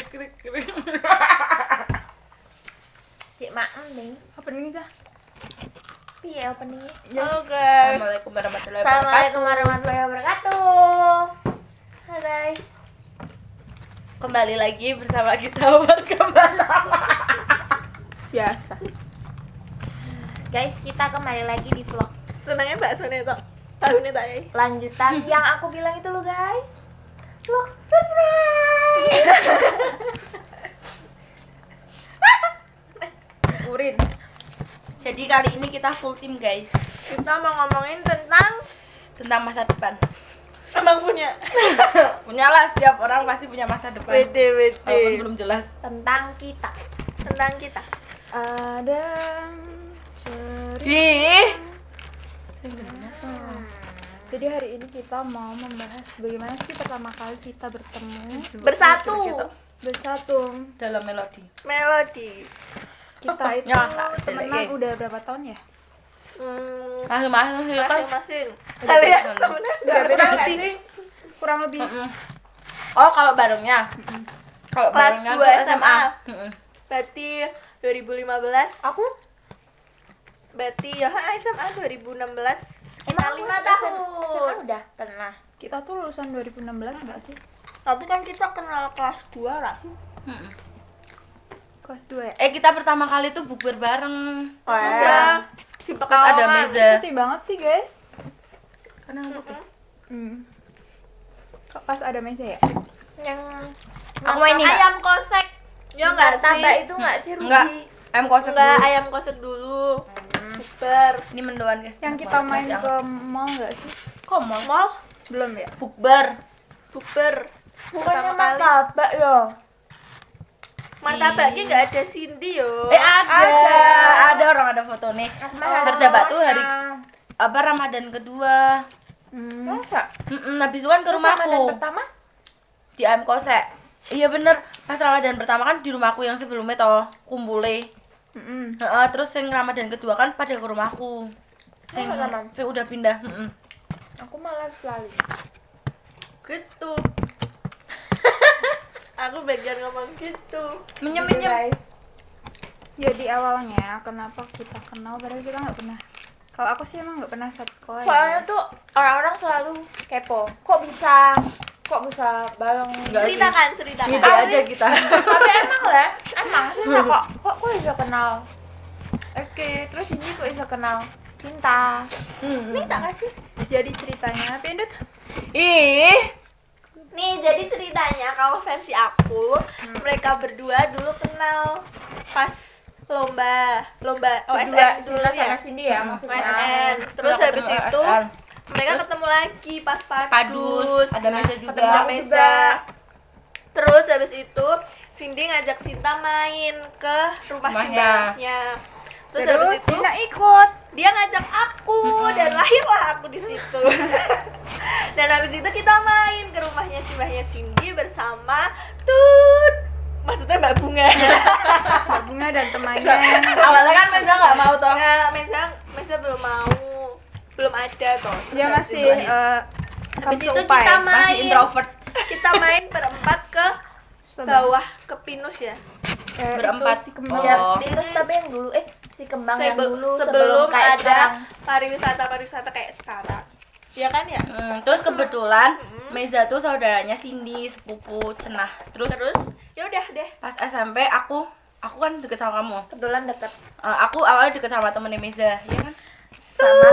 Cik maem nih. Opening sah. Piye openingnya? Oke. Assalamualaikum warahmatullahi Assalamualaikum warahmatullahi wabarakatuh. Hai guys. Kembali lagi bersama kita berkembang. Biasa. Guys, kita kembali lagi di vlog Senangnya bakso nih tok. Tahunnya tak ya. lanjutan yang aku bilang itu loh guys. Vlog surprise. Urin. Jadi kali ini kita full team guys, Kita mau ngomongin tentang masa depan. emang punya. Punyalah, setiap orang pasti punya masa depan. Walaupun WD. belum jelas. Tentang kita. Tentang kita. Ada cerita. Ih, Jadi hari ini kita mau membahas bagaimana sih pertama kali kita bertemu bersatu dalam melodi. Kita itu Ya, tak, temenan oke. udah berapa tahun ya? Masing-masing kan. Masing-masing. Kalian Udah beda nggak sih? Kurang lebih. Oh, kalau barengnya. Kalau Kelas barengnya 2 tuh SMA. Mm-mm. Berarti 2015. Aku Berarti ya SMA 2016 sekitar emang 5 tahun. SMA udah pernah. Kita tuh lulusan 2016 nggak sih? Tapi kan kita kenal kelas 2 lah. Mm-mm. Kelas 2 ya? Kita pertama kali tuh bukber bareng. Oh, Ya. Di Pas ada Pekalongan. meja. Putih banget sih guys. Kenapa? Kok pas ada meja ya? Yang Aku main ini nggak? ayam kosek. Ya enggak sih. Tambah itu enggak sih Rudy? Enggak. Ayam kosek Enggak, dulu. ayam kosek dulu. Bukber. Ini mendoan guys. Yang kita main ke mall nggak sih? Kok mall? Mall Belum ya? Bukber. bukber. Bukannya Pertama kali. martabak ya? Martabaknya enggak ada Cindy yo. Ada orang ada foto nih. Asma Martabak tuh hari apa Ramadan kedua. Masa? Habis itu kan ke Ramadan rumahku pertama? di ayam kosek. Iya bener, pas Ramadan pertama kan di rumahku yang sebelumnya toh kumpule. Terus yang Ramadan kedua kan pada ke rumahku. Sing Ramadan? udah pindah. Aku malah selalu. Gitu. Aku bagian ngomong gitu. Menyem-menyem. Guys. Jadi awalnya kenapa kita kenal padahal kita nggak pernah. Kalau aku sih emang nggak pernah satu sekolah. ya, Soalnya guys. tuh orang-orang selalu kepo. Kok bisa bareng? Ceritakan. Ide aja kita. Tapi emang lah, emang sih kok bisa kenal. Oke, terus ini kok bisa kenal Cinta. Ini tak kasih. Jadi ceritanya Pindut. Ih, Nih, jadi ceritanya kalau versi aku, mereka berdua dulu kenal pas lomba OSN dulu Cinta ya. sama Cindy ya maksudnya. OSN. Terus Udah habis ketemu itu OSN. mereka ketemu lagi pas Padus, Padus. ada meja juga. Ketemu Meza. Terus habis itu Cindy ngajak Sinta main ke rumah Rumahnya. Sindanya. Terus habis itu Dina ikut. dia ngajak aku dan lahirlah aku di situ. Dan habis itu kita main ke rumahnya Mbahnya Cindy bersama maksudnya Mbak Bunga. Mbak Bunga dan temannya. Awalnya kan Meza nggak mau toh. Nah, Mesa belum mau, belum ada toh. Terus Dia habis masih itu- habis itu upai. kita Masih main introvert. kita main berempat ke bawah ke Pinus ya. Berempat. Si kembang. Ya, Oh. Pinus tapi yang dulu si kembang yang dulu sebelum kayak ada sekarang. pariwisata kayak sekarang. Ya kan ya? Terus kebetulan Meza tuh saudaranya Cindy, sepupu cenah. Terus Ya udah deh. pas SMP aku kan deket sama kamu. Kebetulan deket Aku awalnya deket sama temennya Meza, ya kan? sama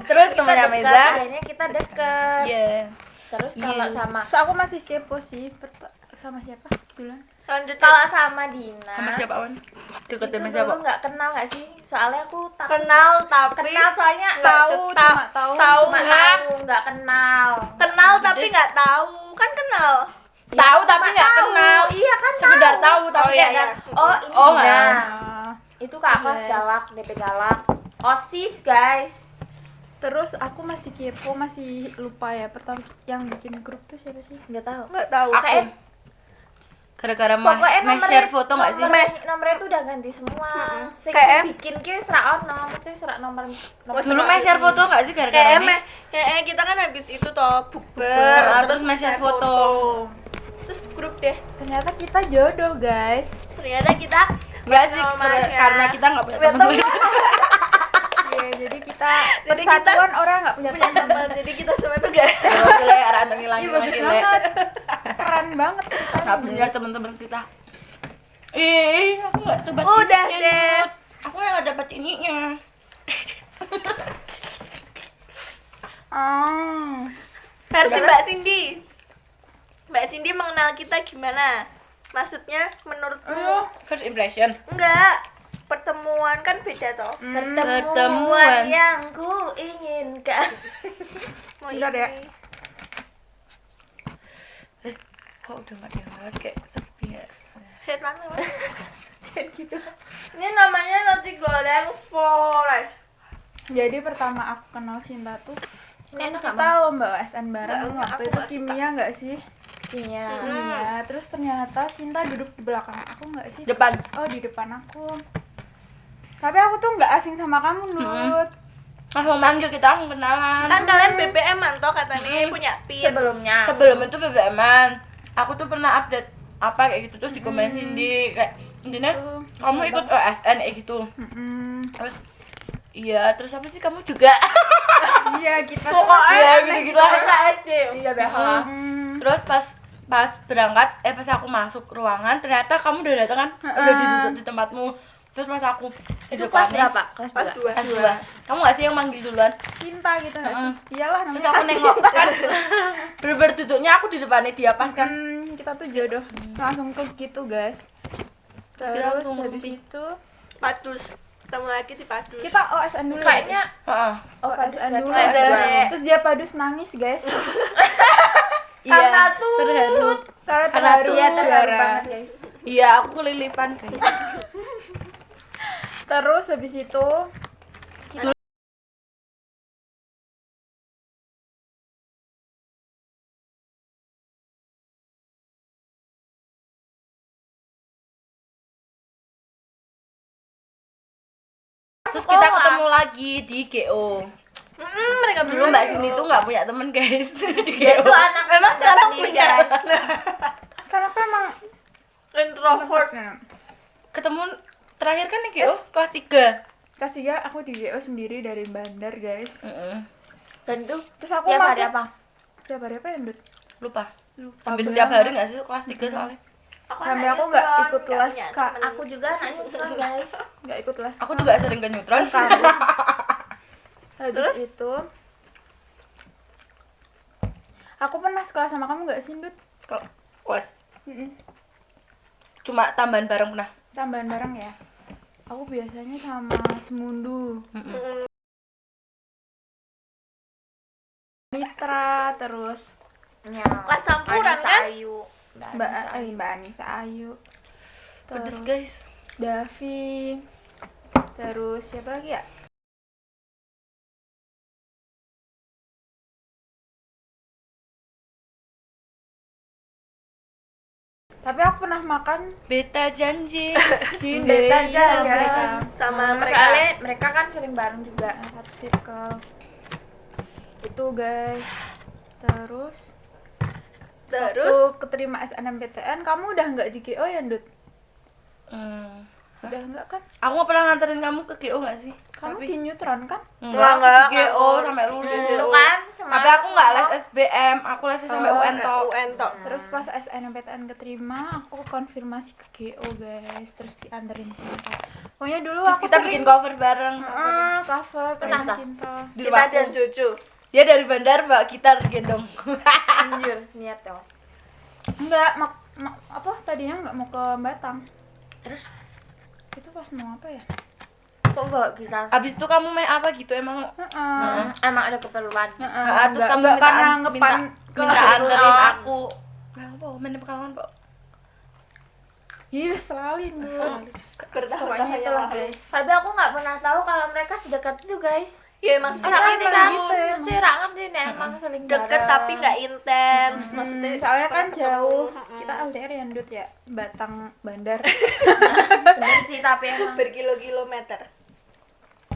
Terus temennya Kita Meza. deket, akhirnya kita deket. Iya. Terus kalau sama So aku masih kepo sih sama siapa? Kebetulan. Lanjut. kalau sama Dina Sama siapa Wan? Deket itu sama dulu siapa? nggak kenal nggak sih? Soalnya aku takut Kenal tapi kenal soalnya Tahu, cuma tahu. tahu cuma nggak? tahu nggak kenal. Kenal tapi nggak tahu. Kan kenal. Tahu tapi Cuma nggak tahu. kenal. Iya kan Sekedar tahu tapi Oh, iya, kayak iya. Oh ini Oh, Dina. Ah, Itu kakak kelas Yes. galak, DP galak. OSIS guys. terus aku masih kepo, masih lupa ya pertama yang bikin grup tuh siapa sih? Nggak tahu. Nggak tahu. Kayak gara-gara pokoknya share foto nggak sih? nomornya tuh udah ganti semua. Sing Kayak bikin ki serak ono, mesti serak nomor Dulu share foto nggak sih gara-gara Kayak ini? kita kan habis itu toh bukber Terus share foto. terus grup deh. Ternyata kita jodoh, guys. Ternyata kita Enggak sih, Masnya. karena kita nggak punya Punya teman. Iya, jadi kita Jadi persatuan orang nggak punya punya teman. teman. Jadi kita semua tuh gak Gile, arah anteng hilang Iya, bagus gile. banget. Keren banget ceritanya. Nggak punya teman-teman kita. Aku nggak dapat. Udah ininya, deh. Nyut. Aku nggak dapat ininya. versi Mbak Cindy. Mbak Cindy mengenal kita gimana? Maksudnya menurutmu? First impression. Enggak. Pertemuan kan beda toh. Pertemuan. yang ku inginkan. Mau Bentar ya. ini. Kok udah nggak dengar kayak sepi ya? Setan apa? Gitu. Ini namanya roti goreng forest. Jadi pertama aku kenal Sinta tuh Ini enak kita nggak, Bang? lomba SNM bareng Enggak, waktu aku itu nggak kimia nggak sih? Iya. Iya, terus ternyata Sinta duduk di belakang aku nggak sih? Depan. Oh, di depan aku. Tapi aku tuh nggak asing sama kamu, Nut. Langsung manggil kita, langsung kenalan. Kan kalian BBM-an toh katanya punya PIN. Sebelumnya. Sebelum itu BBM-an, aku tuh pernah update apa kayak gitu terus di komen Cindy kayak intinya kamu ikut OSN kayak gitu. Terus iya, terus apa sih kamu juga? Iya, kita Pokoknya gitu-gitu lah. SD. Iya, biasa. Terus pas berangkat pas aku masuk ruangan ternyata kamu udah datang kan, udah duduk di tempatmu. Terus pas aku di Itu kelas depannya, berapa? Kelas Pas 2. 2. kelas 2. Kamu gak sih yang manggil duluan? Sinta gitu nggak sih? Iyalah Terus namanya. aku nengok kan bener-bener duduknya aku di depannya dia pas kan. Kita tuh jodoh. Langsung ke gitu, guys. Kita Terus langsung habis ngopi. itu Padus. Ketemu lagi di Padus. kita OSN dulu. Kayaknya Heeh. OSN dulu. berarti OSN. OSN. Terus dia padus nangis, guys. Iya, terharu. Karena Karena terharu iya terharu juara. banget, guys. Iya, aku kelilipan guys. Terus habis itu Terus kita ketemu lagi di GO. Mereka Dulu Mbak Cindy tuh nggak punya temen guys di Dia GO. tuh anak Memang sekarang sendiri, punya. guys. karena aku emang Introvert. Ketemu terakhir kan di GO kelas 3. kasih ya aku di GO sendiri dari bandar, guys. Dan itu Terus aku setiap hari masuk apa? setiap hari apa ya, Ndut? Lupa. Hampir setiap hari nggak sih kelas 3 soalnya. Sampai aku nggak ikut les, Kak. Aku juga anak neutron, guys. Nggak ikut les. Aku juga sering ke neutron. Habis itu aku pernah sekelas sama kamu nggak sih, Ndut? Kelas. Cuma tambahan bareng pernah. Tambahan bareng ya. Aku biasanya sama Semundu, Mitra, terus Ya. Kelas campuran, Anissa kan? Ayu. Mbak Anissa Ayu, Pedes terus guys. Davi, terus siapa lagi ya? Tapi aku pernah makan Beta janji. di Beta Deli Jalan. sama mereka. Sama mereka. Soalnya mereka kan sering bareng juga. Satu circle itu, guys. Terus Terus waktu keterima SNMPTN kamu udah nggak di GO ya, Ndut? Udah nggak kan? Aku nggak pernah nganterin kamu ke GO nggak sih? Kamu di Neutron kan? Enggak, GO sampai lulus. Itu kan cuma Tapi aku nggak les SBM, aku lesnya sampai UN toh. UN tok. Terus pas SNMPTN keterima, aku konfirmasi ke GO, guys. Terus dianterin Cinta. Pokoknya dulu Terus aku kita sering bikin cover bareng cover Pernah, pengen tak? Cinta. di Cinta rumahku. dan Jojo. Dia dari bandar bawa gitar gendong. anjir niat tuh. Enggak, apa tadinya nggak mau ke Batang. Terus Itu pas mau apa ya? kok bawa gitar? Abis itu kamu main apa gitu emang? Emang ada keperluan. Terus kamu nggak minta, karena ngepan ke minta anterin aku. Apa? Main pekalongan kok. Iya, selalu dulu. Pokoknya Bertahun-tahun itulah, yang lalu. guys. Tapi aku nggak pernah tahu kalau mereka sedekat itu, guys. Ya emang Orang Emang ini kan gitu, emang. Cira ngerti nih emang sering deket bareng. tapi nggak intens. Maksudnya Soalnya kan ketemu. jauh. Kita LDR ya, Ndut ya. Batang Bandar. bener sih tapi emang Berkilo-kilometer.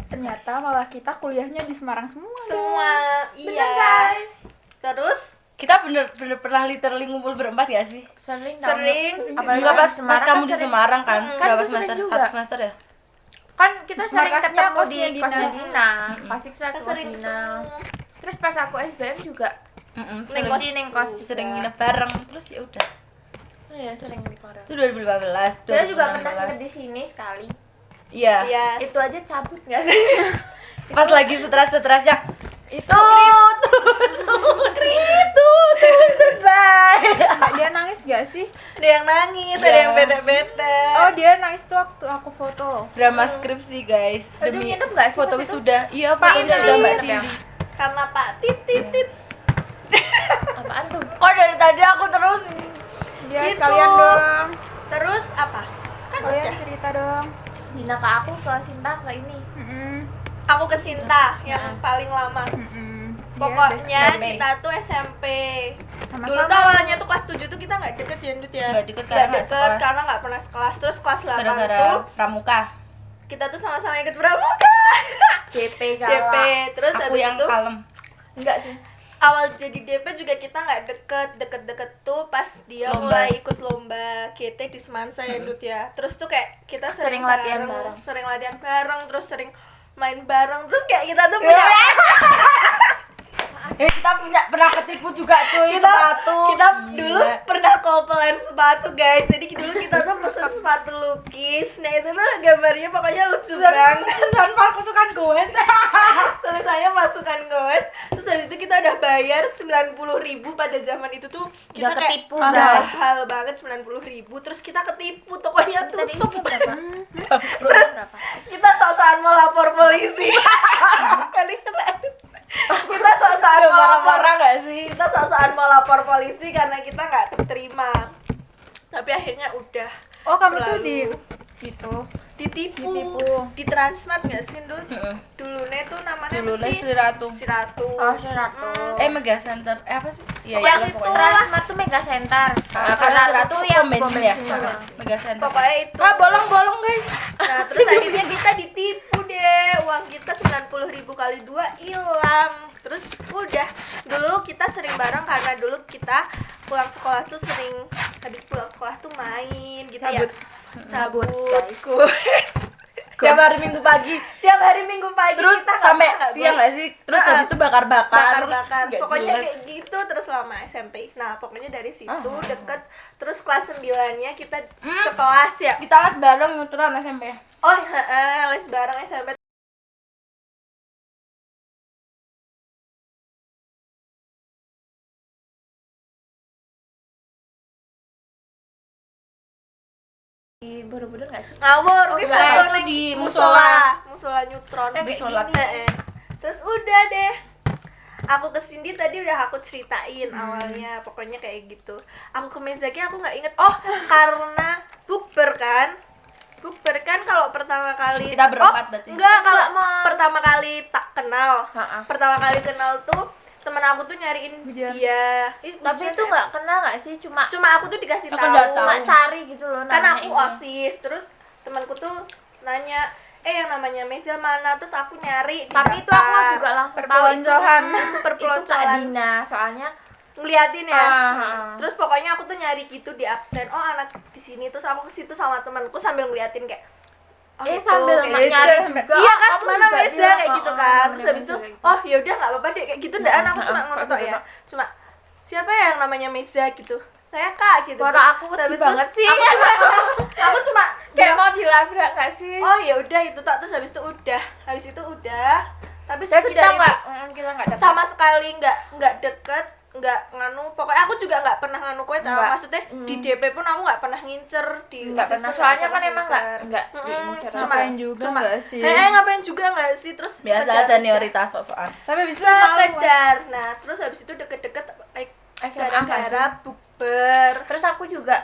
Ternyata malah kita kuliahnya di Semarang semua. Semua bener iya. guys. Terus Kita bener-bener pernah literally ngumpul berempat ya sih? Sering. Apalagi pas kamu di Semarang kan? Kan Berapa itu sering semester? juga. 1 semester ya? Kan kita sering Markasnya ketemu di kosnya kosnya Dina. Pasti kita ke kos sering Dina. ketemu. Terus pas aku SBM juga Sering neng kos sering nginep bareng. Terus ya udah. Iya, sering bareng. Itu 2015, Kita juga pernah 2016. nginep di sini sekali. Iya. Iya. Itu aja cabut enggak sih? Pas lagi stres-stresnya itu Dia nangis gak sih? Ada yang nangis, ada yang bete-bete. Oh, dia nangis tuh waktu aku foto. drama skripsi guys Aduh, demi nginep nggak sih foto pas itu? wisuda. Iya, foto Nginep. wisuda Mbak Nginep ya? Cindy. Karena Pak Titit. Apaan tuh? Kok dari tadi aku terus Dia Gitu. kalian dong. Terus apa? Kan Kalian udah. cerita dong. Dina ke aku, ke Sinta, ke ini. Aku ke Sinta yang paling lama. Pokoknya kita tuh SMP. Sama-sama. Dulu tuh awalnya tuh kelas 7 tuh kita nggak deket ya, Ndut ya. Nggak deket karena nggak sekelas. karena nggak pernah sekelas. Terus kelas 8 gara-gara tuh pramuka. kita tuh sama-sama ikut pramuka. JP JP. kalah. Terus Aku habis yang itu kalem. Enggak sih. awal jadi DP juga kita nggak deket tuh pas dia Lomba. mulai ikut lomba GT di Semansa ya, Ndut ya. Terus tuh kayak kita Sering sering latihan bareng. sering latihan bareng, terus sering main bareng. Terus kayak kita tuh punya Kita pernah ketipu juga cuy kita sepatu. kita Gila. dulu pernah kopelan sepatu guys. Jadi dulu kita tuh pesen sepatu lukis. Nah itu tuh gambarnya pokoknya lucu banget. Tanpa kesukaan gue. Tulisannya pasukan goes. Terus habis itu kita udah bayar 90.000 pada zaman itu tuh kita Udah kayak ketipu, udah guys. mahal banget 90.000. Terus kita ketipu, tokonya Tadi tutup. berapa? Terus Berapa? kita sok-sokan mau lapor polisi. Kali keren. Kita sok-sokan mau lapor Marah-marah gak sih? kita sok-sokan mau lapor polisi karena kita nggak terima, tapi akhirnya udah Oh, kamu tuh Lalu. gitu. ditipu, Ditipu. di Transmart nggak sih, Dul? Dulunya tuh namanya apa Dulunya sih? Sri Ratu. Si Ratu. Oh, Serato. Mega Center. Apa sih? Iya, Pokoknya iya, situ pokoknya. Transmart tuh Mega Center. Karena Sri Ratu tuh yang pom bensin pom ya. bensin. Mega Center. Pokoknya itu. Bolong-bolong guys. Nah, terus akhirnya kita ditipu deh. Uang kita 90.000 kali 2 hilang. Terus udah, dulu kita sering bareng karena dulu kita pulang sekolah tuh sering habis pulang sekolah tuh main gitu ya. Cabut, guys. Tiap hari Minggu pagi. Tiap hari Minggu pagi Terus kita sampai nggak siang bos. gak sih? Terus habis itu bakar-bakar. Bakar-bakar. Nggak Pokoknya jelas. kayak gitu terus selama SMP. Nah, pokoknya dari situ deket. Terus kelas 9-nya kita sekelas ya. Kita les bareng nyuturan SMP. Oh, les bareng SMP. Di Borobudur nggak sih? Ngawur, Oh, kita enggak, tuh itu naik di musola Neutron. Di musola. Terus udah deh. Aku ke Cindy tadi udah aku ceritain awalnya, pokoknya kayak gitu. Aku ke Mezaki aku nggak inget. Oh, karena bukber kan. Bukber kan kalau pertama kali Kita berempat berarti. Enggak, kalau Enggak, Ma. pertama kali tak kenal. Ha-ha. Pertama kali kenal tuh temen aku tuh nyariin Hujan. dia. Tapi Hujan itu ya. nggak kenal nggak sih? Cuma Cuma aku tuh dikasih Aku tahu. nggak tahu. cuma cari gitu loh. Kan namanya aku ini. OSIS, terus temanku tuh nanya, yang namanya Meza mana? Terus aku nyari di Tapi itu daftar. aku juga langsung tahu itu. Perpeloncoan. Itu Itu Kak perpeloncoan. Dina, soalnya Ngeliatin ya. Ah. Terus pokoknya aku tuh nyari gitu di absen. Oh, anak di sini. Terus aku ke situ sama temanku sambil ngeliatin kayak itu, sambil kayak nyari gitu. juga. iya Oh, kan, kamu mana juga Meza bilang, kayak gitu oh, kan. mana Terus habis itu, Meza kayak gitu. oh yaudah nggak apa-apa deh kayak gitu. Dan aku cuma ngono tok ya. Cuma siapa ya yang namanya Meza gitu. Saya Kak gitu. Suara Terus aku terus- kecil banget terus sih. Aku cuma Kayak mau dilabrak nggak sih? oh ya udah itu tak. Terus habis itu udah tapi Tapi kita dari nggak, kita nggak dapat. sama sekali nggak deket, nggak nganu. Pokoknya aku juga nggak pernah nganu kowe tau. Nggak. Maksudnya di DP pun aku nggak pernah ngincer, di Nggak OSIS pernah. pun Soalnya kan pernah emang ngincer. nggak Mm-mm, diincer. cuma Ngapain juga nggak sih? ngapain juga nggak sih. Terus Biasa sekedar- senioritas sok-sokan. Tapi bisa malu. sekedar. Nah terus habis itu deket-deket like SMA gara-gara bukber. Terus aku juga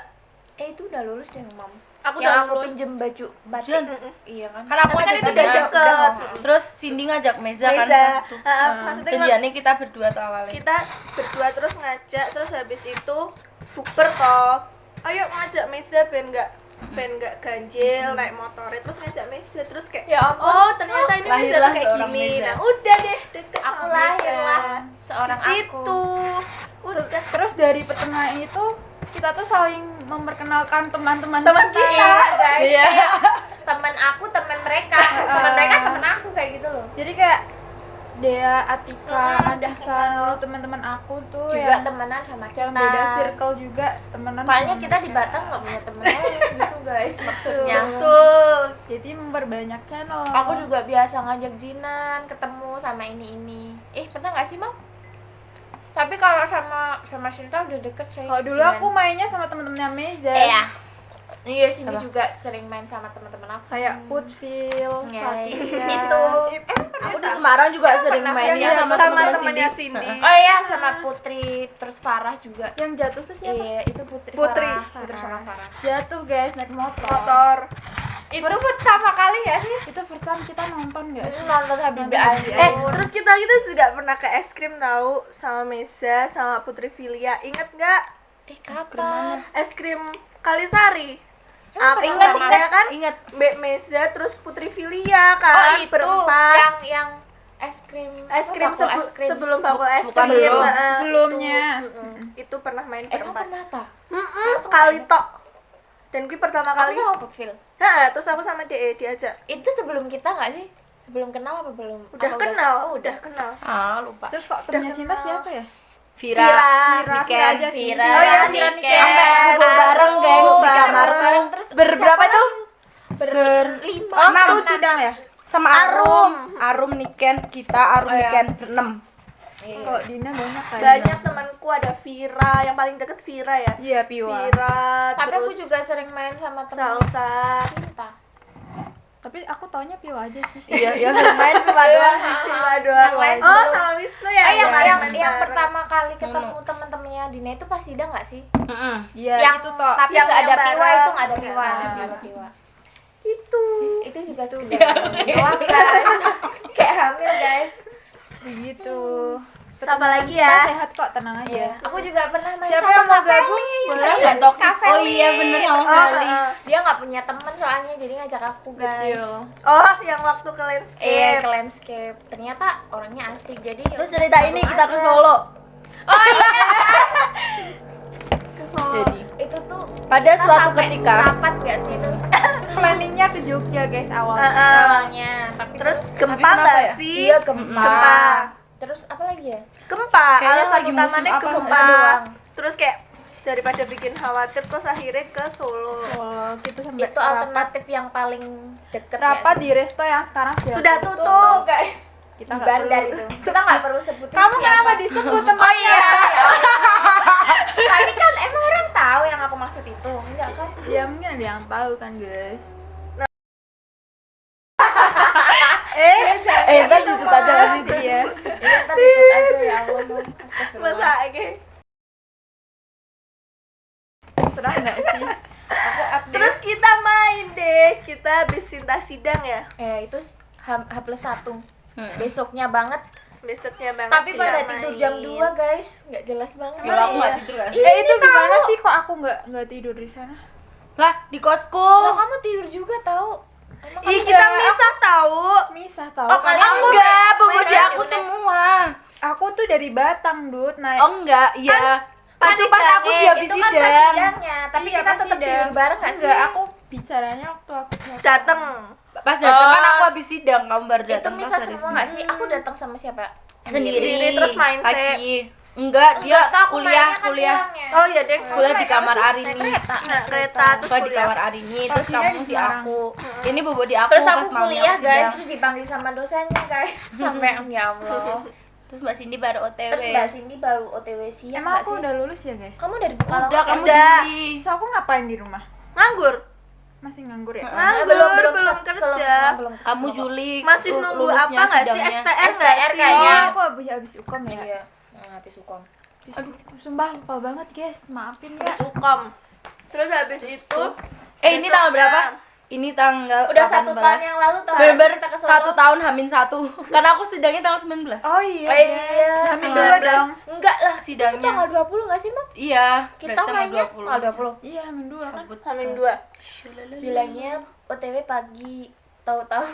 itu udah lulus deh, Mam. Aku Yang udah aku lulus. pinjem baju batik. Jan. Iya kan? Kan aku Tapi kan ajak itu dia. udah deket. Terus Cindy ngajak Meza kan. Meza, pas itu. maksudnya kan Jadiannya kita berdua tuh awalnya. kita berdua terus ngajak. Terus habis itu bukber toh, ayo ngajak Meza ben nggak pengen nggak ganjil naik motornya, terus ngajak Meza, terus kayak Ya ampun. oh ternyata ini Meza Lahirlah tuh kayak seorang gini. Meza. Nah udah deh deket Aku sama lahir Meza. lah seorang Di situ aku. udah Terus dari pertengahan itu kita tuh saling memperkenalkan teman-teman Teman kita. kita. Iya guys, Iya. kayak teman aku, teman mereka, teman mereka teman aku kayak gitu loh. Jadi kayak Dea, Atika, Anissa, teman-teman aku tuh Juga yang temenan sama kita. yang beda circle juga temenan. Soalnya sama kita di mereka. Batam nggak punya temen lain gitu guys maksudnya. betul. Jadi memperbanyak channel. Aku juga biasa ngajak Jinan ketemu sama ini. Pernah nggak sih Mam? Tapi kalau sama Sinta udah deket sih. Kalau dulu Jinan. aku mainnya sama temen-temennya Meza. Iya sini juga sering main sama teman-teman aku. Kayak Putville, Ya, Fatia. itu. Aku di Semarang juga sering mainnya Iya, sama sama teman temennya Cindy. Cindy. Oh iya sama Putri terus Farah juga. Yang jatuh tuh siapa? Iya, itu Putri. Putri. Putri sama Farah. Jatuh guys naik motor. Motor. Itu pertama kali ya sih? Itu first time kita nonton guys. Nonton Habibie Nonton Ainun. Terus kita itu juga pernah ke es krim tahu sama Meza sama Putri Filia. Ingat nggak? Kapan? Es krim Kalisari. Emang pernah Ingat sama- ya kan? Ingat. Mbak Meza terus Putri Filia Oh kan itu berempat. yang es krim Es krim sebelum bakul es Bukan krim. belum. Nah, Sebelumnya. itu pernah main Emang berempat. pernah tak? Sekali tok. Dan gue pertama Aku kali. sama Putville. Nah, terus aku sama DE diajak. Itu sebelum kita nggak sih? Sebelum kenal apa belum? Udah Apa kenal, Oh, udah kenal. Ah, lupa. Terus kok temennya Sinta siapa ya? Vira, Vira Niken. aja sih. Vira, Oh iya, Niken. Niken. Sampai bobo bareng guys di bareng. kamar tuh. Terus Berberapa siapa itu? Berlima. Waktu sidang ya? Sama Arum. Arum, Niken, kita, Arum, iya. Niken, berenam. Kok Dina banyak kan? Banyak temanku ada Vira, yang paling deket Vira ya. Iya, Piwa. Vira, Tapi aku terus juga sering main sama teman Salsa. Cinta. Tapi aku taunya Piwa aja sih. Iya, yang sering main cuma doang sih. Vira doang. Yang lain Oh, belum. sama Wisnu ya. yang kemarin yang, main yang bareng. pertama kali ketemu teman-temannya Dina itu pas sidang nggak sih? Heeh. Iya, yang itu toh. tapi Yang- nggak ada yang piwa bareng. itu nggak ada piwa. Nggak Nggak ada ada piwa. Gitu. Itu juga tuh doang guys. Kayak hamil guys. Begitu. Siapa lagi Kita ya? sehat kok, tenang aja. Aku juga pernah main Siapa sama yang mau Kak gabung? Feli. Boleh nggak toksik? Kak Oh Feli. iya bener sama Oh, Feli. Dia nggak punya teman soalnya jadi ngajak aku guys. Betul. Oh, yang waktu ke landscape. Iya ke landscape. Ternyata orangnya asik jadi. Terus cerita ini kita ke Solo. Oh iya. Ke Solo. Jadi. Itu tuh. Pada kita suatu sampai ketika. Rapat nggak sih itu? Planningnya ke Jogja guys awalnya. Awalnya. Tapi Terus terus gempa kenapa nggak ya? sih? iya gempa. Gempa. Terus apa lagi ya? Gempa. Kayaknya Alasan lagi utamanya musim ke apa gempa. doang. Terus kayak daripada bikin khawatir terus akhirnya ke Solo. Oh, kita sampai Itu alternatif yang paling deket rapat ya. di resto yang sekarang Sudah tutup. Guys. Kita Di nggak Bandar perlu. itu. Kita nggak perlu sebutin Kamu siapa. kenapa disebut temannya? Oh iya. Tapi kan emang orang tahu yang aku maksud itu. Enggak kan? Ya mungkin ada yang tahu kan guys. Ntar ditut aja nggak sih dia? Iya, ntar ikut aja ya Allah. Mam. Astagfirullah. Masa kayak Terserah nggak sih? Aku update. terus kita main deh. Kita habis Sinta sidang ya. Itu H+1. Besoknya banget. Besoknya banget. Tapi kita pada main. tidur jam 2 guys. Nggak jelas banget. Kalau aku nggak tidur nggak sih? Itu gimana sih kok aku nggak tidur di sana? Lah di kosku. Loh, kamu tidur juga tahu? Emang Ih, kamu kita Enggak, misah tahu. Misah tau. Oh, kalian Enggak, bobo di main aku UNES. semua. Aku tuh dari Batang, Dut, naik. Oh enggak, iya. Pasti pas aku sidangnya, siap itu kan pas sidang. sidangnya, tapi Iya, kita pas tetap sidang. tidur bareng nggak sih? Enggak, aku bicaranya waktu aku Dateng. Pas datang kan aku habis sidang, kamu baru Itu datang bisa pas dari semua nggak sih? Aku datang sama siapa? sendiri. Terus main Kaki. Enggak, dia Enggak, tuh aku kuliah, mainnya kan kuliah. pulangnya. Oh iya deh. Kuliah di kamar Arini. Nah, kereta terus Gua di kuliah. kamar Arini, terus Pastinya kamu di di Semarang. aku. Ini bobo di aku Terus pas aku malamnya kuliah aku guys, sidang. terus dipanggil sama dosennya guys. Sampai ya Allah. Terus Mbak Cindy baru OTW. Terus Mbak Cindy baru OTW siang Emang nggak aku sih? udah lulus ya, guys? Kamu dari Pekalongan? Udah kamu Udah. Juli. So aku ngapain di rumah? Nganggur. Masih nganggur ya? Nganggur, belum kerja. Kamu Juli. Masih nunggu lulusnya apa nggak sih? sidangnya. STR nggak STR sih? kayaknya. Oh, aku habis ukom ya. Iya. Habis hukum. Aduh, sumpah lupa banget, guys. Maafin ya. Habis ukom. Terus habis itu Ini tanggal berapa? ini tanggal Udah 1 tahun yang lalu tau gak sih bener-bener kita ke Solo? 1 tahun Hamin 1 karena aku sidangnya tanggal 19. Oh iya. Oh iya. Hamin 2 dong. Enggak lah, Sidangnya. itu tanggal 20 gak sih, Mam? Iya, Kita berarti tanggal mainnya tanggal 20. Iya, Hamin 2 kan. Hamin 2. Bilangnya OTW pagi, tahu-tahu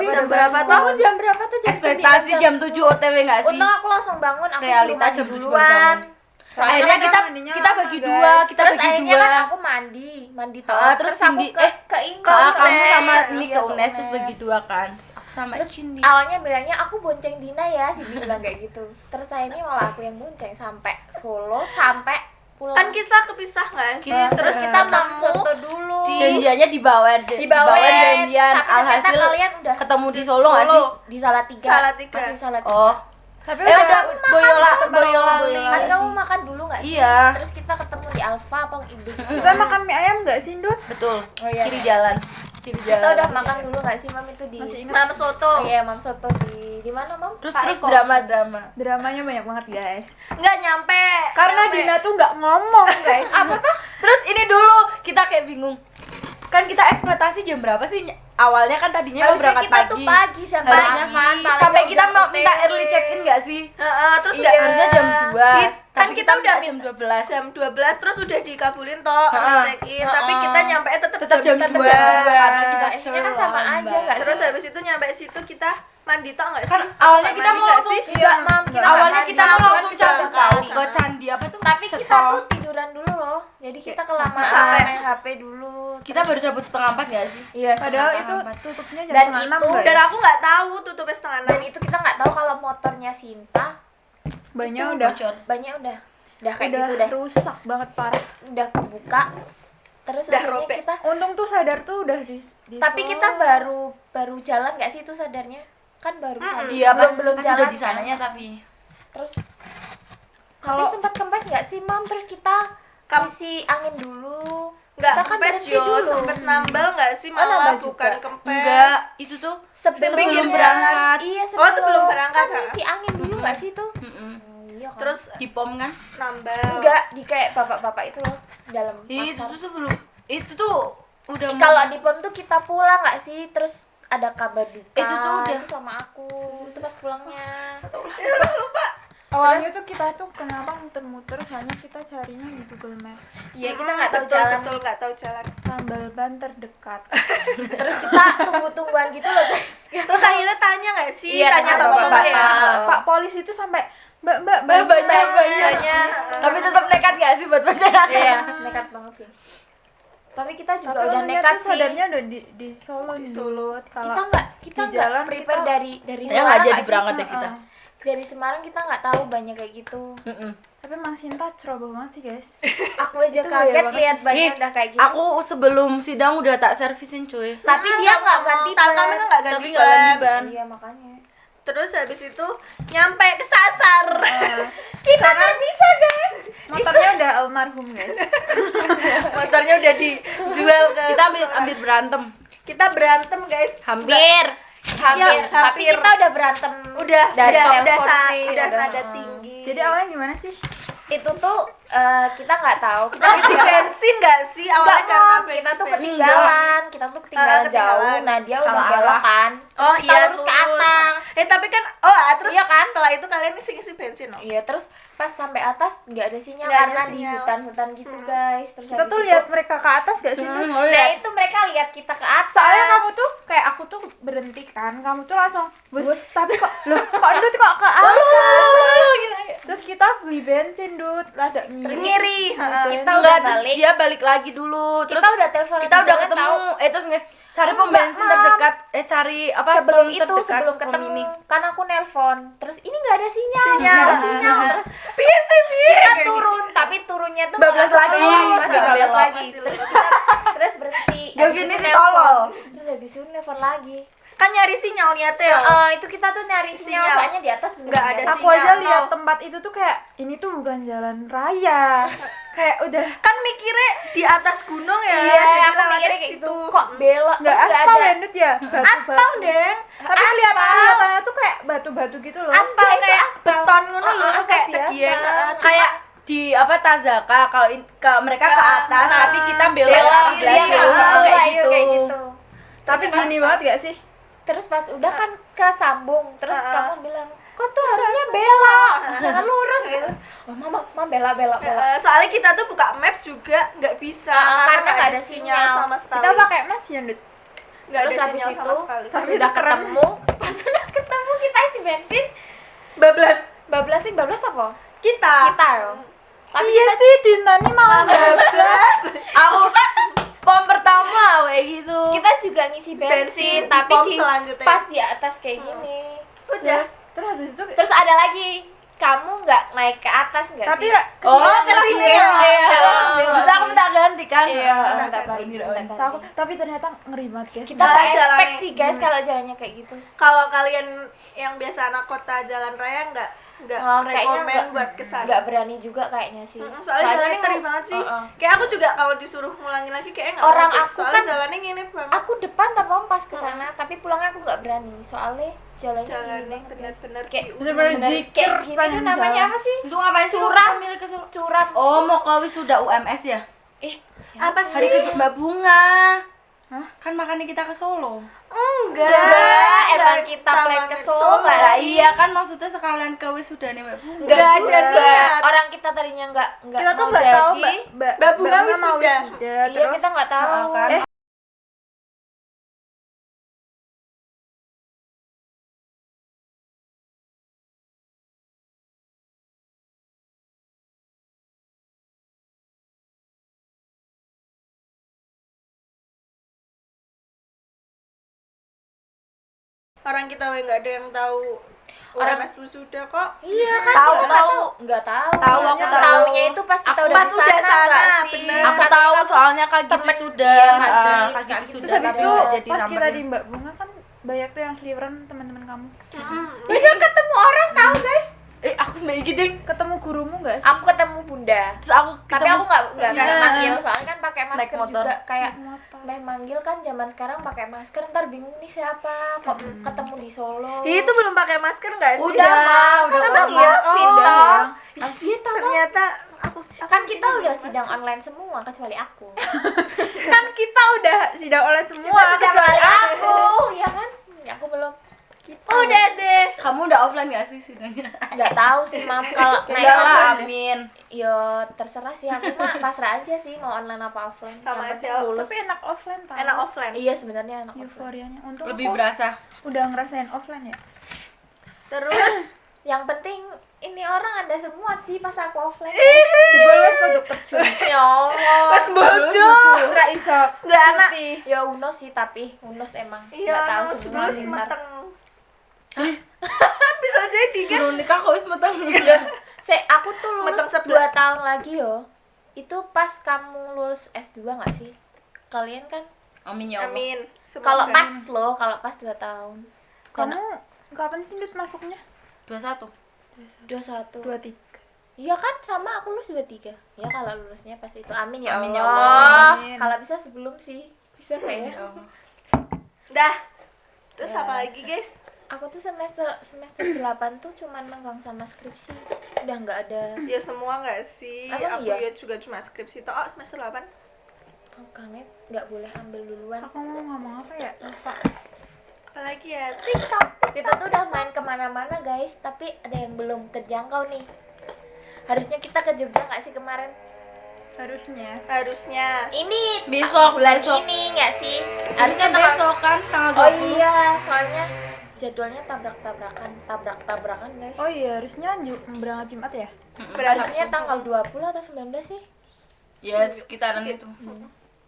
Jam berapa tuh? bangun jam berapa tuh? Jam ekspektasi 9, jam 7 OTW enggak sih? Untung aku langsung bangun, aku Realita suruh jam mandi 7 baru bangun. Soalnya Akhirnya kan kita mandinya kita lama, bagi guys. dua, kita terus bagi akhirnya dua. kan aku mandi toh. Terus aku Cindy ke ini kamu UNES. sama ini Iya, ke UNES terus UNES. bagi dua kan. Terus aku sama Terus Cindy. awalnya bilangnya aku bonceng Dina ya, si Dina bilang kayak gitu. Terus akhirnya malah aku yang bonceng sampai Solo, sampai pulang. Kan kita kepisah nggak sih? Terus kita Mam ketemu soto dulu. Janjiannya dibawain janjian Tapi alhasil ternyata kalian udah ketemu di Solo nggak sih? Solo. di Salatiga. Salatiga. Masih Salatiga. Oh. Tapi Udah Boyola Kan nggak kamu sih? makan dulu nggak sih? Iya. Terus kita ketemu di Alfa apa Indo? kita makan mie ayam enggak sih, Dut? Betul. Oh, iya. Kiri jalan. Kiri Kita jalan. udah makan dulu nggak sih, Mam, itu di Masih ingat. Mam Soto. Iya, Mam Soto di mana, Mam? Terus Pak terus Eko. drama. Dramanya banyak banget, guys. Nggak nyampe. Karena Nyampe. Dina tuh nggak ngomong, guys. Terus ini dulu kita kayak bingung. Kan kita ekspektasi jam berapa sih? Awalnya kan tadinya mau Harusnya berangkat kita pagi. tuh pagi, jam Harusnya pagi. Paling sampai udah kita mau OTW. minta early check in enggak sih? Terus Enggak, harusnya jam 2. Kan kita udah jam minta 12. jam 12 terus udah dikabulin toh Ha-ha. check in, tapi kita nyampe tetap Tetap jam 2 karena kita Ini kan sama aja nggak Terus sih? habis itu nyampe situ kita mandi toh nggak sih? Kan awalnya Apa kita mandi mau nggak langsung sih? Enggak, Mam. Kita awalnya nggak kita mandi. mau Langsung langsung kita cabut tahu kali. ke candi apa tuh? Tapi kita Cetong. tuh tiduran dulu loh. Jadi kita kelamaan Capek. main HP dulu. Kita baru cabut setengah 4 enggak sih? Iya, Padahal setengah itu empat. tutupnya jam Dan 6, itu- guys. Dan aku nggak tahu tutupnya setengah Dan 6. itu kita nggak tahu kalau motornya Sinta bannya itu udah banyak udah kayak udah gitu udah rusak banget parah. udah kebuka. Terus Udah akhirnya robek. kita Untung tuh sadar tuh udah di tapi Solo. kita baru jalan nggak sih itu sadarnya? Kan baru sadar. Iya, pas belum pas jalan udah di kan? sananya tapi Terus Kalau- tapi sempat kempes nggak sih, Mam? Terus kita isi angin dulu. Nggak Kita kan kempes berhenti yo, dulu. sempet nambal nggak sih malah nambal bukan juga. kempes. enggak, itu tuh Sebelum sebelum jalan. berangkat. Iya, Oh, sebelum berangkat, Kan ha? isi angin dulu nggak sih tuh? Mm-mm. Iya kan. Terus Di pom kan? nambal. enggak di kayak bapak-bapak itu loh dalam Itu pasar. tuh sebelum itu tuh udah Kalau di pom tuh kita pulang nggak sih? Terus ada kabar duka. Itu tuh udah- itu sama aku. Itu pas pulangnya. awalnya tuh kita tuh kenapa muter-muter hanya kita carinya di Google Maps. Iya, kita nggak tahu betul, jalan. betul nggak tahu jalan. Tambal ban terdekat. Terus kita tunggu-tungguan gitu loh, guys. Terus akhirnya tanya nggak sih? Iya, tanya tanya bapak-bapak ya. bapak-bapak. Pak polisi itu sampai mbak banyak. Tanya. Tapi tetap nekat gak sih buat baca? Iya, nekat banget sih. Tapi kita juga Tapi udah untungnya nekat tuh sih. sadarnya udah di Solo nih dulu. Kalau Kita di nggak jalan prepare kita- dari Ya Semarang nggak jadi nggak sih? berangkat deh kita. Dari Semarang kita nggak tahu banyak kayak gitu. Tapi Mang Sinta ceroboh banget sih, guys. Aku aja Itu bahaya kaget banget lihat sih. banyak udah kayak gitu. Aku sebelum sidang udah tak servisin cuy. Tapi dia nggak ganti Tahu ban. kami kan nggak ganti Tapi nggak ganti ban. ban. Iya, makanya. Terus habis itu nyampe kesasar. Kita nggak bisa, guys. Motornya udah almarhum, guys. Motornya udah dijual ke. Kita ambil berantem. Kita berantem guys. Hampir. Hampir. Ya, Tapi hampir. kita udah berantem. Udah dari udah telepon sih, udah nada tinggi. Jadi awalnya gimana sih? itu tuh kita nggak tahu kita isi bensin nggak sih awalnya Nggak, karena Mam. kita tuh bensin. ketinggalan ketinggalan ketinggalan. jauh nah dia udah Salah belok arah. kan Oh Terus kita iya lurus ke atas tapi kan terus Iya kan? setelah itu kalian isi bensin loh. iya terus pas sampai atas nggak ada sinyal Nggak ada karena di sinyal. hutan-hutan gitu guys terus Kita habis tuh itu- lihat mereka ke atas gak sih? Tuh? nah itu mereka lihat kita ke atas Soalnya kamu tuh kayak aku tuh berhenti kan, kamu tuh langsung bus, tapi kok loh kok Dut kok ke atas? Terus kita beli bensin Dut, ada Ngiri. kita Enggak, udah terus balik dia balik lagi dulu. Terus kita udah telepon kita udah ketemu. Terus cari pom bensin terdekat. Cari apa sebelum pom itu terdekat, sebelum pom ketemu ini. kan aku nelpon terus ini nggak ada sinyal Sinyal. nggak ada sinyal terus kita turun tapi turunnya tuh Bablas malah lagi, masih masih bablas belok, lagi masih terus kita terus berhenti Gak Habis gini itu sih, nelpon. tolol. Terus habis itu nelpon lagi Kan nyari sinyalnya teh. itu kita tuh nyari sinyal, Sinyal. soalnya di atas bener Nggak ada nggak aku sinyal, aja lihat nol. tempat itu tuh kayak ini tuh bukan jalan raya. Kayak udah Kan mikirnya di atas gunung ya. iya jadi aku lewatnya mikirnya kayak situ. gitu kok belok nggak terus nggak aspal ada ya Dut ya? Batu-batu. Aspal, Deng. Tapi kelihatannya tuh kayak batu-batu gitu loh. Aspal itu kayak aspal. beton ngono loh, Aspal kayak biasa. tegian. Kayak di apa Tazaka kalau mereka ke atas tapi kita belok belok lagi iya kayak kayak gitu. gitu Tapi gini banget gak sih? Terus pas udah kan kesambung, terus kamu bilang kok tuh harusnya belok, jangan lurus gitu. Oh mama bela. Soalnya kita tuh buka map juga nggak bisa Karena nggak ada sinyal. sama sekali. Kita pakai match ya, Dut. nggak ada Terus habis sinyal itu sama sekali. pas udah ketemu, kita isi bensin. bablas bablas apa? kita Loh. Tapi Iya sih, Dinda nih malah bablas. Aku pom pertama kayak gitu. kita juga ngisi Bensin bensin, di tapi pom di selanjutnya. pas di atas kayak gini. Udah. terus habis itu Terus ada lagi, kamu nggak naik ke atas nggak tapi sih? kesini Bisa aku minta ganti kan? Iya, Udah minta kan, ganti. tapi ternyata ngeri banget guys. Kita Nah, pakai jalannya- spek sih guys kalau jalannya kayak gitu. Kalau kalian yang biasa anak kota jalan raya nggak Oh, kayaknya rekomen buat kesana. nggak berani juga kayaknya sih. Soalnya jalannya itu- ngeri banget sih. Kayak aku juga kalau disuruh ngulangin lagi kayak nggak Orang mau deh. aku Soalnya kan- jalannya gini banget. Aku depan tapi pas ke sana, tapi pulangnya aku nggak berani soalnya jalannya gini Jalannya banget, guys. bener-bener kayak bener-bener zikir kayak gini sepanjang tuh namanya jalan. apa sih? Itu ngapain sih? Curam. Kamu milih ke Solo? Curam. Oh, mau ke wisuda UMS ya? apa Hari sih? kedua Mbak Bunga. Kan makanya kita ke Solo. Enggak, emang kita plan ke Solo nggak Lah sih? iya kan maksudnya sekalian ke wisudanya Mbak Bunga. Nggak Nggak juga. ada niat. Orang kita tadinya nggak Kita tuh mau nggak tahu jadi. Mbak Bunga mau wisuda. Iya, terus kita nggak tahu. kan? Orang kita nggak ada yang tahu Orang- UMS wisuda kok. Iya kan? Tahu, kita tahu. Nggak tahu. Tahu, aku Yang tahu. Taunya itu pas kita Aku udah pas di udah sana, sana, nggak sih? bener. Aku tahu soalnya kaki Temen wisuda, dia, kaki kaki wisuda. terus habis tapi itu nggak jadi pas kita samperin. di Mbak Bunga kan banyak tuh yang seliweran teman-teman kamu. Iya ketemu orang tahu guys. Aku sama Iki ding. Ketemu gurumu nggak sih? Aku ketemu bunda. Terus aku Tapi ketemu aku nggak Iya. manggil soalnya kan pakai Naik masker motor. juga kayak Motor. meh manggil kan zaman sekarang pakai masker ntar bingung nih siapa kok ketemu di Solo. Itu belum pakai masker nggak sih? udah udah kan emang keluar. iya Oh, fit udah toh. ya. Iya toh. Ternyata aku Kan kita udah sidang online semua kecuali aku. Kan kita udah sidang oleh semua Kecuali aku, ya kan? Aku belum. udah deh. Kamu udah offline gak sih sidangnya? Nggak tahu sih mam kalau naik Enggak lah, kelas. amin. Yo terserah sih aku mah pasrah aja sih mau online apa offline. Sama Yang penting aja. lulus. tapi enak offline tau. Enak offline. Iya sebenarnya enak offline. Euforianya untung Lebih aku berasa. udah ngerasain offline ya. Terus Yang penting ini orang ada semua sih pas aku offline. Jebol wes produk terjun. Ya Allah. pas bojo. Ora iso. Sudah anak. cuti. Ya Unos sih tapi Unos emang Iya, nggak tahu dulu sebelum sih ntar. meteng. Bisa jadi kan? Turun nikah kok wis meteng. Aku tuh Meteng lulus sebelah. 2 tahun lagi yo. Itu pas kamu lulus S2 nggak sih? Kalian kan Amin ya Allah. Amin. kalau Semoga. pas loh, kalau pas 2 tahun. Kamu kapan sih Dut masuknya? 21. 21. 23. Iya kan sama aku lulus 23. Ya kalau lulusnya pas itu. Amin ya Amin Allah. ya Allah. Amin. Kalau bisa sebelum sih. Bisa kayak. Dah. Terus apa lagi, guys? Aku tuh semester 8 tuh cuman megang sama skripsi. Udah nggak ada. Ya semua nggak sih? Emang Aku iya? ya juga cuma skripsi toh semester 8. Oh, Kamet nggak boleh ambil duluan. Aku mau ngomong apa ya? Lupa. Apalagi ya TikTok. Kita tuh udah main kemana-mana guys, tapi ada yang belum kejangkau nih. Harusnya kita ke Jogja nggak sih kemarin? Harusnya. Ini Besok, bulan besok. ini nggak sih? Harusnya tanggal- besok kan tanggal 20. Oh iya, soalnya jadwalnya tabrak-tabrakan guys. Oh iya, harusnya berangkat Jumat ya? Harusnya tanggal 20 atau 19 sih. Ya sekitaran itu.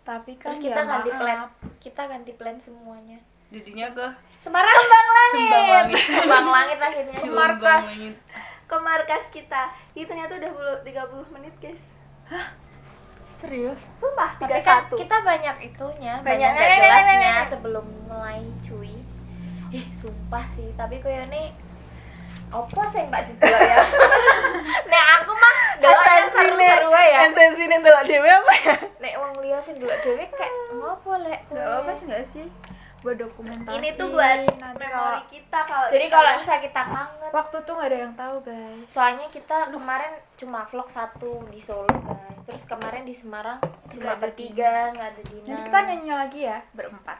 Tapi kan Terus ya kita ganti maaf. plan. Kita ganti plan semuanya. Jadinya ke Semarang Kembang Cembang Langit. Kembang Langit akhirnya. Cembang Langit. Ke markas kita. Ih ternyata udah 30 menit, guys. Serius? Sumpah, Tapi kan 31. kita banyak itunya, Banyak. banyak nggak jelasnya sebelum mulai cuy. Sumpah sih, tapi koyone apa sih mbak didelok ya? Nek aku mah deloknya seru-seru ya. Esensi ini ndelok dhewe apa ya? Nek wong liya sing delok dhewe kayak ngopo lek. Gak apa sih nggak sih? Buat dokumentasi. Ini tuh buat nanti memori kalau kita kalau Jadi kalau misalnya kita kangen, waktu tuh nggak ada yang tahu guys. soalnya kita kemarin cuma vlog 1 di Solo guys. Terus kemarin di Semarang cuma bertiga, nggak ada Dina. Nanti kita nyanyi lagi ya berempat.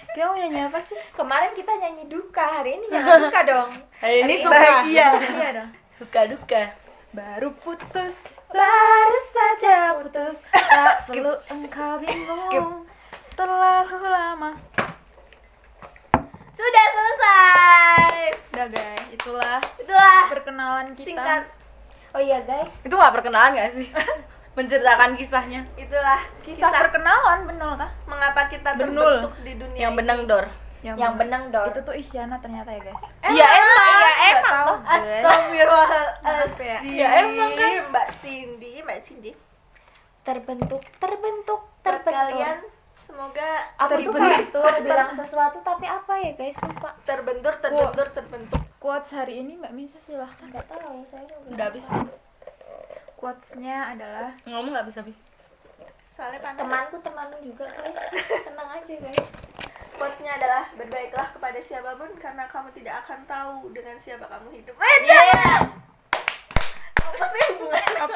Kita mau nyanyi apa sih? Kemarin kita nyanyi duka, hari ini jangan duka dong. Hari ini suka. bahagia. Iya dong. Suka duka. Baru putus, baru saja putus. Tak perlu engkau bingung. Terlalu lama. Sudah selesai. Udah guys, itulah Itulah perkenalan kita. singkat. Oh iya guys, Itu gak perkenalan gak sih? Menceritakan kisahnya. Itulah Kisah perkenalan bener kah? mengapa kita Benul. terbentuk di dunia Yang ini. benang Dor. yang benang dong. Itu tuh Isyana ternyata ya guys. Iya emang. Iya Nggak emang. tahu, guys. Astagfirullahaladzim. Ya, emang kan. Mbak Cindy. Terbentuk Buat kalian semoga Apa tuh Terbentur. bilang sesuatu tapi apa ya guys, lupa. terbentur. Quotes hari ini Mbak Misa silahkan. Nggak tahu, saya juga. Udah habis. Quotesnya adalah Ngomong gak habis-habis. Soalnya panas. Temanku juga guys, senang aja guys. Quotes-nya adalah berbaiklah kepada siapapun karena kamu tidak akan tahu dengan siapa kamu hidup. Iya. Apa sih hubungannya?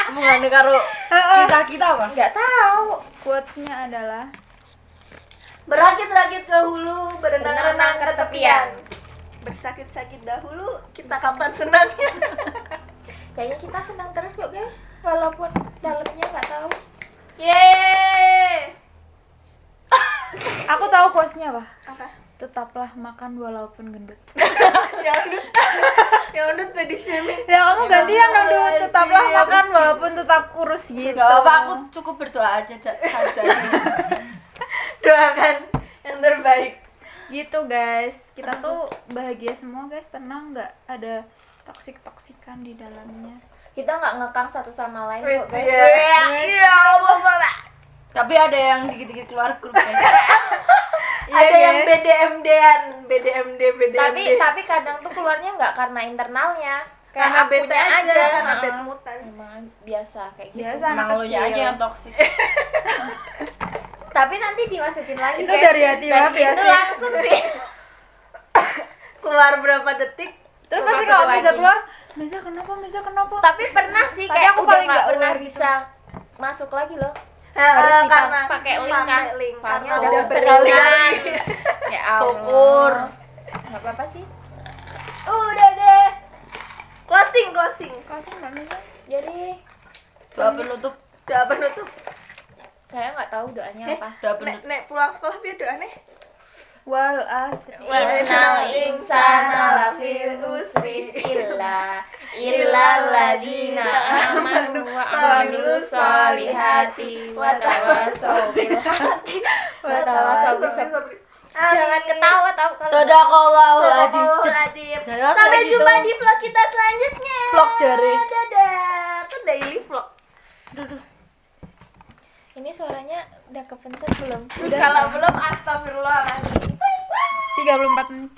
Hubungannya karo kisah kita apa? Nggak tahu. quotesnya adalah Berakit-rakit ke hulu, berenang-renang ke tepian. tepian. Bersakit-sakit dahulu, kita kapan senangnya? Kayaknya kita senang terus kok guys, walaupun dalamnya nggak tahu. Yeay. aku tahu quotesnya apa? Apa? Tetaplah makan walaupun gendut. Yang udut body shaming. Ya kamu gantian dong Dut. Tetaplah Siap. makan walaupun tetap kurus gitu. Gak apa-apa, aku cukup berdoa aja saja. Doakan yang terbaik. Gitu guys. Kita tuh bahagia semua guys, tenang, nggak ada toksik-toksikan di dalamnya. Kita nggak ngekang satu sama lain kok guys. Iya, Allah. Tapi ada yang dikit-dikit keluar grup guys. Ada Iya, yang BDMD-an, BDMD. Tapi kadang tuh keluarnya nggak karena internalnya, karena kayak bete akunya aja, karena Heeh. bete mutan. Emang biasa kayak gitu. Biasa anak Emang lu kecil. aja yang toksik. Tapi nanti dimasukin lagi Itu guys. dari hati Dan banget ya itu sih. langsung sih. Keluar berapa detik? Terus Masuk pasti kalau lagi. bisa keluar, Misa kenapa? Tapi pernah sih Tapi kayak aku udah paling nggak nggak pernah aware gitu. bisa masuk lagi loh. Harus Karena pakai link kan. pakai link. Soalnya Karena udah udah seringan. berkali-kali. Ya Allah. Syukur. Nggak apa-apa sih. Udah deh. Closing. Kasih Mbak Misa. Jadi Doa penutup. Doa penutup. saya nggak tahu doanya apa. Doa penutup. Nek pulang sekolah biar doa nih. Wal asr. Innal insana lafi usrin illa alladziina amanu wa amilus solihati wa tawassaw bil haqqi wa tawassaw bis sabr. Jangan ketawa tahu kalau Sadaqallahul adzim. Astagfirullahaladzim. Jangan Sampai kayak jumpa gitu. di vlog kita selanjutnya. Vlog jari. Dadah. Kan daily vlog. ini suaranya udah kepencet belum? Kalau belum astagfirullahaladzim. 34 menit.